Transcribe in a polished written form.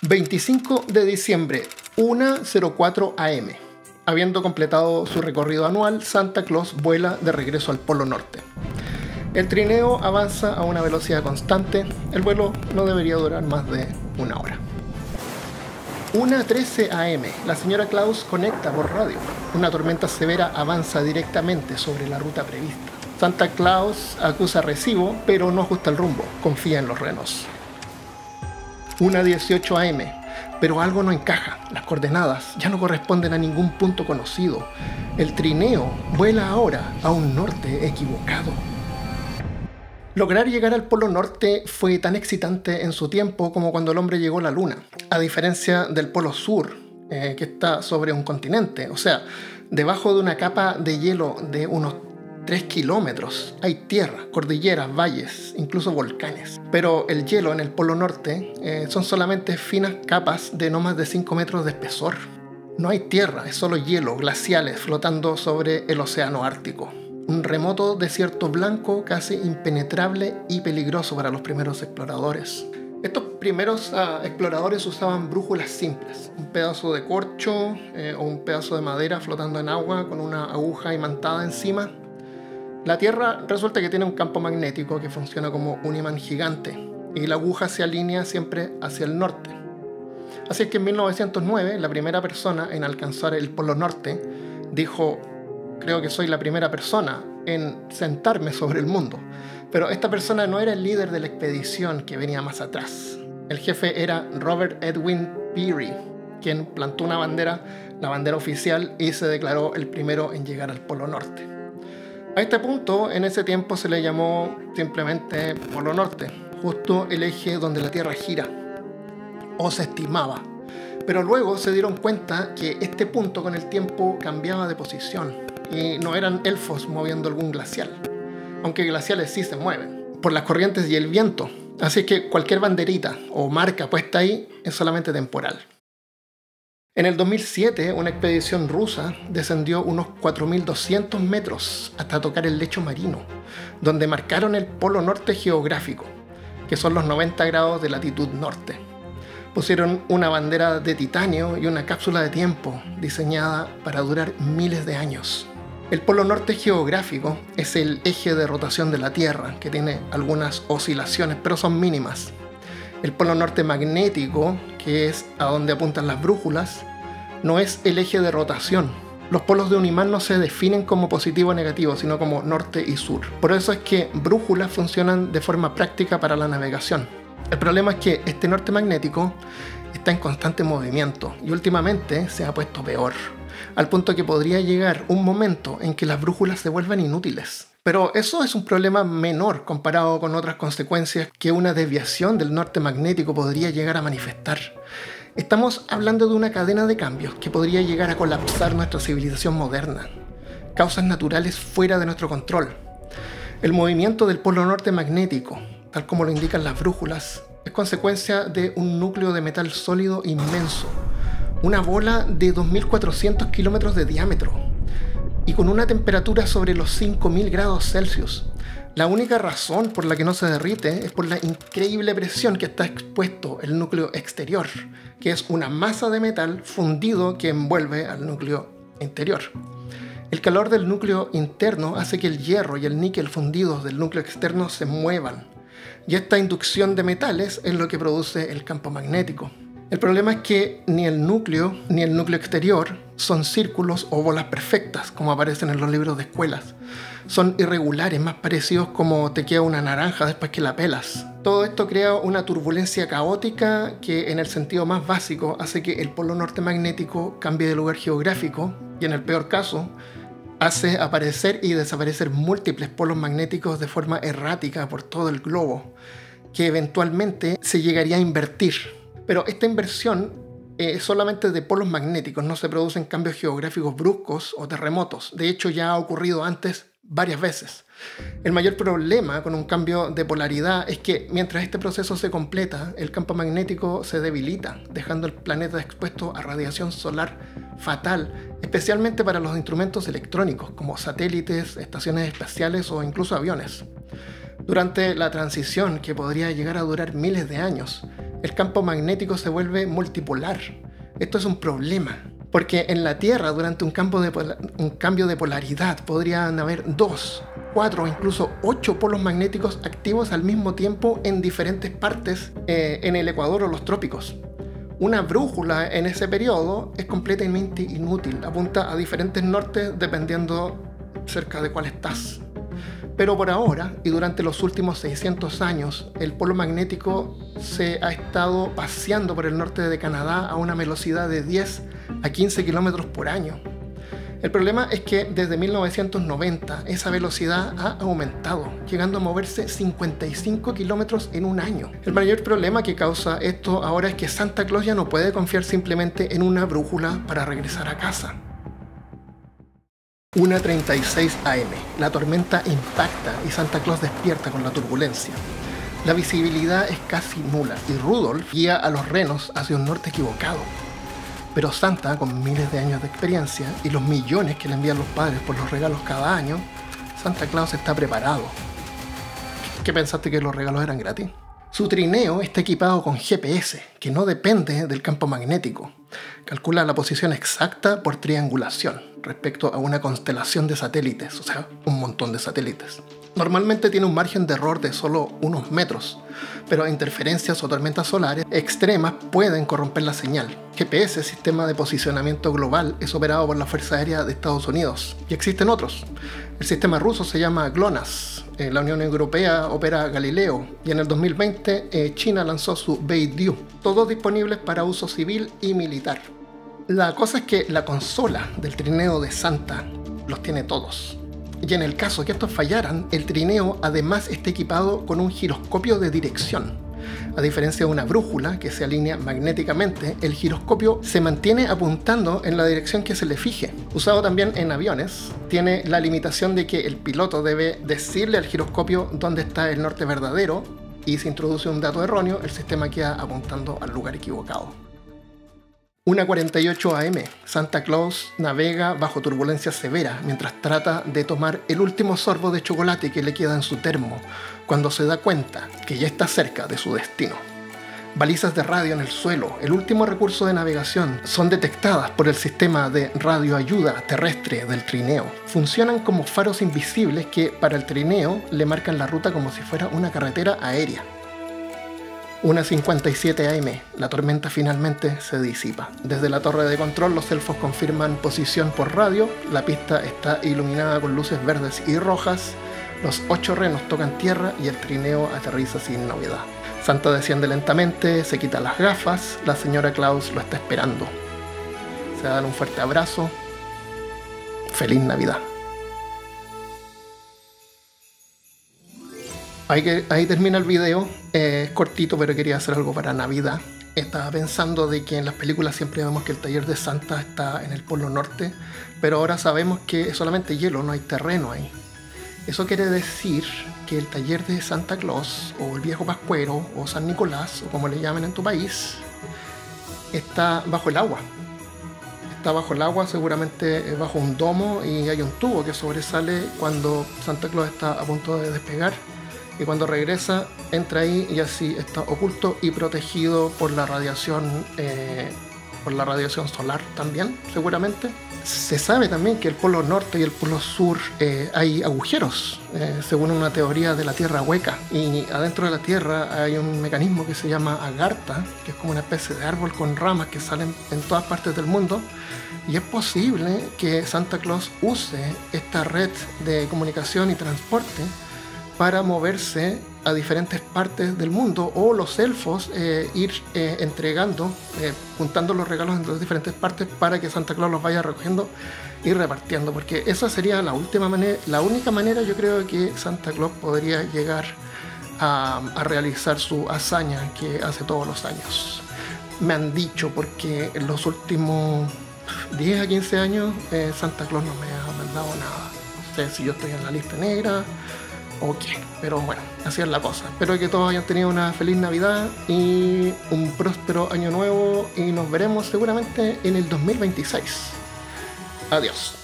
25 de diciembre, 1:04 am. Habiendo completado su recorrido anual, Santa Claus vuela de regreso al Polo Norte. El trineo avanza a una velocidad constante. El vuelo no debería durar más de una hora. 1:13 am. La señora Claus conecta por radio. Una tormenta severa avanza directamente sobre la ruta prevista. Santa Claus acusa recibo, pero no ajusta el rumbo. Confía en los renos. 1:18 am. Pero algo no encaja. Las coordenadas ya no corresponden a ningún punto conocido. El trineo vuela ahora a un norte equivocado. Lograr llegar al Polo Norte fue tan excitante en su tiempo como cuando el hombre llegó a la Luna, a diferencia del Polo Sur, que está sobre un continente, o sea, debajo de una capa de hielo de unos 3 kilómetros. Hay tierra, cordilleras, valles, incluso volcanes. Pero el hielo en el Polo Norte son solamente finas capas de no más de 5 metros de espesor. No hay tierra, es solo hielo, glaciales flotando sobre el océano Ártico. Un remoto desierto blanco casi impenetrable y peligroso para los primeros exploradores. Estos primeros exploradores usaban brújulas simples, un pedazo de corcho o un pedazo de madera flotando en agua con una aguja imantada encima. La Tierra resulta que tiene un campo magnético que funciona como un imán gigante y la aguja se alinea siempre hacia el norte. Así es que en 1909 la primera persona en alcanzar el Polo Norte dijo: creo que soy la primera persona en sentarme sobre el mundo. Pero esta persona no era el líder de la expedición que venía más atrás. El jefe era Robert Edwin Peary, quien plantó una bandera, la bandera oficial, y se declaró el primero en llegar al Polo Norte. A este punto, en ese tiempo se le llamó simplemente Polo Norte, justo el eje donde la Tierra gira, o se estimaba. Pero luego se dieron cuenta que este punto con el tiempo cambiaba de posición y no eran elfos moviendo algún glacial, aunque glaciales sí se mueven, por las corrientes y el viento. Así que cualquier banderita o marca puesta ahí es solamente temporal. En el 2007, una expedición rusa descendió unos 4.200 metros hasta tocar el lecho marino, donde marcaron el Polo Norte geográfico, que son los 90 grados de latitud norte. Pusieron una bandera de titanio y una cápsula de tiempo diseñada para durar miles de años. El Polo Norte geográfico es el eje de rotación de la Tierra, que tiene algunas oscilaciones, pero son mínimas. El Polo Norte magnético, que es a donde apuntan las brújulas, no es el eje de rotación. Los polos de un imán no se definen como positivo o negativo, sino como norte y sur. Por eso es que brújulas funcionan de forma práctica para la navegación. El problema es que este norte magnético está en constante movimiento y últimamente se ha puesto peor, al punto que podría llegar un momento en que las brújulas se vuelvan inútiles. Pero eso es un problema menor comparado con otras consecuencias que una desviación del norte magnético podría llegar a manifestar. Estamos hablando de una cadena de cambios que podría llegar a colapsar nuestra civilización moderna. Causas naturales fuera de nuestro control. El movimiento del polo norte magnético, tal como lo indican las brújulas, es consecuencia de un núcleo de metal sólido inmenso, una bola de 2.400 kilómetros de diámetro y con una temperatura sobre los 5.000 grados Celsius. La única razón por la que no se derrite es por la increíble presión que está expuesto el núcleo exterior, que es una masa de metal fundido que envuelve al núcleo interior. El calor del núcleo interno hace que el hierro y el níquel fundidos del núcleo externo se muevan, y esta inducción de metales es lo que produce el campo magnético. El problema es que ni el núcleo exterior son círculos o bolas perfectas, como aparecen en los libros de escuelas. Son irregulares, más parecidos como te queda una naranja después que la pelas. Todo esto crea una turbulencia caótica que, en el sentido más básico, hace que el polo norte magnético cambie de lugar geográfico y, en el peor caso, hace aparecer y desaparecer múltiples polos magnéticos de forma errática por todo el globo, que eventualmente se llegaría a invertir. Pero esta inversión es solamente de polos magnéticos, no se producen cambios geográficos bruscos o terremotos. De hecho, ya ha ocurrido antes varias veces. El mayor problema con un cambio de polaridad es que mientras este proceso se completa, el campo magnético se debilita, dejando el planeta expuesto a radiación solar fatal, especialmente para los instrumentos electrónicos como satélites, estaciones espaciales o incluso aviones. Durante la transición, que podría llegar a durar miles de años, el campo magnético se vuelve multipolar. Esto es un problema, porque en la Tierra durante un cambio de polaridad podrían haber 2, 4 o incluso 8 polos magnéticos activos al mismo tiempo en diferentes partes en el Ecuador o los trópicos. Una brújula en ese periodo es completamente inútil, apunta a diferentes nortes dependiendo cerca de cuál estás. Pero por ahora, y durante los últimos 600 años, el polo magnético se ha estado paseando por el norte de Canadá a una velocidad de 10 a 15 kilómetros por año. El problema es que desde 1990 esa velocidad ha aumentado, llegando a moverse 55 kilómetros en un año. El mayor problema que causa esto ahora es que Santa Claus ya no puede confiar simplemente en una brújula para regresar a casa. 1:36 AM. La tormenta impacta y Santa Claus despierta con la turbulencia. La visibilidad es casi nula y Rudolph guía a los renos hacia un norte equivocado. Pero Santa, con miles de años de experiencia y los millones que le envían los padres por los regalos cada año, Santa Claus está preparado. ¿Qué pensaste, que los regalos eran gratis? Su trineo está equipado con GPS, que no depende del campo magnético. Calcula la posición exacta por triangulación respecto a una constelación de satélites, o sea, un montón de satélites. Normalmente tiene un margen de error de solo unos metros, pero interferencias o tormentas solares extremas pueden corromper la señal. GPS, Sistema de Posicionamiento Global, es operado por la Fuerza Aérea de Estados Unidos, y existen otros. El sistema ruso se llama GLONASS, la Unión Europea opera Galileo, y en el 2020 China lanzó su Beidou, todos disponibles para uso civil y militar. La cosa es que la consola del trineo de Santa los tiene todos. Y en el caso que estos fallaran, el trineo además está equipado con un giroscopio de dirección. A diferencia de una brújula que se alinea magnéticamente, el giroscopio se mantiene apuntando en la dirección que se le fije. Usado también en aviones, tiene la limitación de que el piloto debe decirle al giroscopio dónde está el norte verdadero, y si introduce un dato erróneo, el sistema queda apuntando al lugar equivocado. 1:48 AM. Santa Claus navega bajo turbulencia severa mientras trata de tomar el último sorbo de chocolate que le queda en su termo, cuando se da cuenta que ya está cerca de su destino. Balizas de radio en el suelo, el último recurso de navegación, son detectadas por el sistema de radioayuda terrestre del trineo. Funcionan como faros invisibles que, para el trineo, le marcan la ruta como si fuera una carretera aérea. 1:57 AM. La tormenta finalmente se disipa. Desde la torre de control los elfos confirman posición por radio, la pista está iluminada con luces verdes y rojas, los 8 renos tocan tierra y el trineo aterriza sin novedad. Santa desciende lentamente, se quita las gafas, la señora Claus lo está esperando. Se dan un fuerte abrazo. ¡Feliz Navidad! Ahí termina el video, es cortito, pero quería hacer algo para Navidad. Estaba pensando de que en las películas siempre vemos que el taller de Santa está en el Polo Norte, pero ahora sabemos que es solamente hielo, no hay terreno ahí. Eso quiere decir que el taller de Santa Claus, o el Viejo Pascuero, o San Nicolás, o como le llamen en tu país, está bajo el agua. Está bajo el agua, seguramente bajo un domo, y hay un tubo que sobresale cuando Santa Claus está a punto de despegar. Y cuando regresa, entra ahí y así está oculto y protegido por la radiación solar también, seguramente. Se sabe también que el polo norte y el polo sur hay agujeros, según una teoría de la Tierra hueca. Y adentro de la Tierra hay un mecanismo que se llama agartha, que es como una especie de árbol con ramas que salen en todas partes del mundo. Y es posible que Santa Claus use esta red de comunicación y transporte para moverse a diferentes partes del mundo, o los elfos ir entregando, juntando los regalos entre las diferentes partes para que Santa Claus los vaya recogiendo y repartiendo, porque esa sería la única manera, yo creo, que Santa Claus podría llegar a realizar su hazaña que hace todos los años. Me han dicho, porque en los últimos 10 a 15 años Santa Claus no me ha mandado nada. No sé si yo estoy en la lista negra o qué, pero bueno, así es la cosa. Espero que todos hayan tenido una feliz Navidad y un próspero año nuevo, y nos veremos seguramente en el 2026. Adiós.